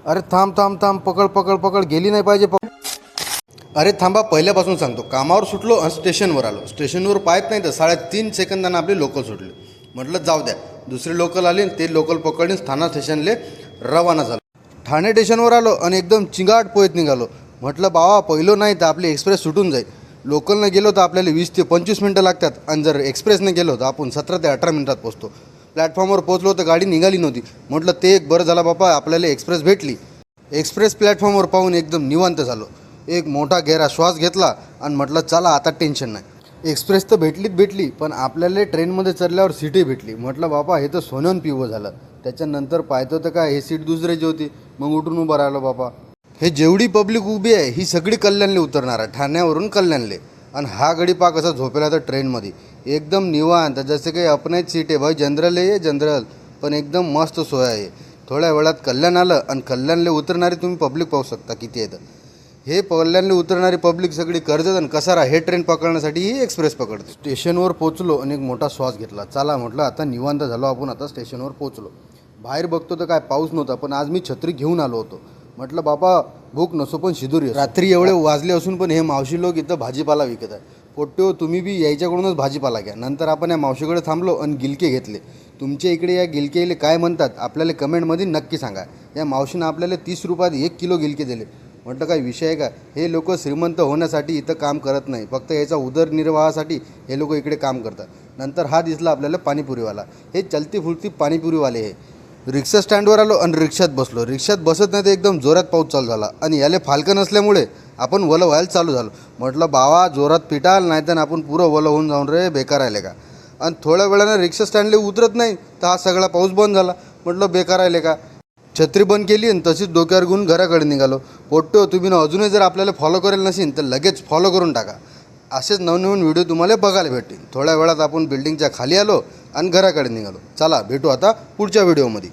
अरे थांब थांब थांब, पकड पकड पकड, गेली नाही पाहिजे अरे थांबा, पहिल्यापासून सांगतो. कामावर सुटलो आणि स्टेशनवर आलो. स्टेशनवर पाहत नाही तर 3.5 सेकंदानं आपली लोकल सुटली. म्हटलं जाऊ द्या, दुसरी लोकल आली आणि ते लोकल पकडून ठाणा स्टेशनले रवाना झालो. ठाणे स्टेशनवर आलो आणि एकदम चिंगाट पोहत निघालो. म्हटलं बाबा, पहिलं नाही तर आपली एक्सप्रेस सुटून जाईल. लोकलनं गेलो तर आपल्याला 20 ते 25 मिनटं लागतात आणि जर एक्सप्रेसने गेलो तर आपण 17 ते 18 मिनटात पोचतो. प्लॅटफॉर्मवर पोचलो तर गाडी निघाली नव्हती. म्हटलं ते एक बरं झालं बाबा, आपल्याला एक्सप्रेस भेटली. एक्सप्रेस प्लॅटफॉर्मवर पाहून एकदम निवांत झालो. एक मोठा गहरा श्वास घेतला आणि म्हटलं चला आता टेन्शन नाही. एक्सप्रेस तर भेटली, पण आपल्याला ट्रेनमध्ये चढल्यावर सीटही भेटली. म्हटलं बाबा, हे तर सोनं पिवं झालं. त्याच्यानंतर पाहतो तर काय, हे सीट दुसऱ्याची होती. मग उठून उभं राहिलो बाबा. हे जेवढी पब्लिक उभी आहे ही सगळी कल्याणले उतरणार आहे, ठाण्यावरून कल्याणले. आणि हा गडी पा कसा झोपेला तर ट्रेनमध्ये एकदम निवांत, जसे काही आपणच सीट आहे भाई. जनरल आहे जनरल, पण एकदम मस्त सोय आहे. थोड्या वेळात कल्याण आलं आणि कल्याणले उतरणारी तुम्ही पब्लिक पाहू शकता किती येतं. हे कल्याणले उतरणारी पब्लिक सगळी कर्जत आणि कसारा हे ट्रेन पकडण्यासाठी ही एक्सप्रेस पकडते. स्टेशनवर पोचलो आणि एक मोठा श्वास घेतला. चला म्हटलं आता निवांत झालो आपण. आता स्टेशनवर पोचलो. बाहेर बघतो तर काय पाऊस नव्हता, पण आज मी छत्री घेऊन आलो होतो. म्हटलं बाबा, भूक नसो पण शिदुरी. रात्री एवढे वाजले असून पण हे मावशी लोक इथं भाजीपाला विकत आहे. पोट्टो, तुम्ही बी यायच्याकडूनच भाजीपाला घ्या. नंतर आपण या मावशीकडे थांबलो आणि गिलके घेतले. तुमच्या इकडे या गिलकेले काय म्हणतात आपल्याला कमेंटमध्ये नक्की सांगा. या मावशीनं आपल्याला 30 रुपयात 1 किलो गिलके दिले. म्हटलं काय विषय आहे का? हे लोक श्रीमंत होण्यासाठी इथं काम करत नाही, फक्त याचा उदरनिर्वाहासाठी हे लोक इकडे काम करतात. नंतर हा दिसला आपल्याला पाणीपुरीवाला. हे चलती फुलती पाणीपुरीवाले हे. रिक्षा स्टँडवर आलो आणि रिक्षात बसलो. रिक्षात बसत नाही तर एकदम जोरात पाऊस चालू झाला आणि याले फालकं नसल्यामुळे आपण वलं व्हायला चालू झालो. म्हटलं बाबा, जोरात पिटाल नाही तर आपण पुरं वलं होऊन जाऊन रे, बेकार राहिले का. आणि थोड्या वेळानं रिक्षा स्टँडले उतरत नाही तर हा सगळा पाऊस बंद झाला. म्हटलं बेकार राहिले का. छत्री बंद केली आणि तशीच डोक्यावर घेऊन घराकडे निघालो. पोट्टो, तुम्ही अजूनही जर आपल्याला फॉलो करेल नसेल तर लगेच फॉलो करून टाका. असेच नवनवीन व्हिडिओ तुम्हाला बघायला भेटतील. थोड्या वेळात आपण बिल्डिंगच्या खाली आलो आणि घराकडे निघालो. चला भेटू आता पुढच्या व्हिडिओमध्ये.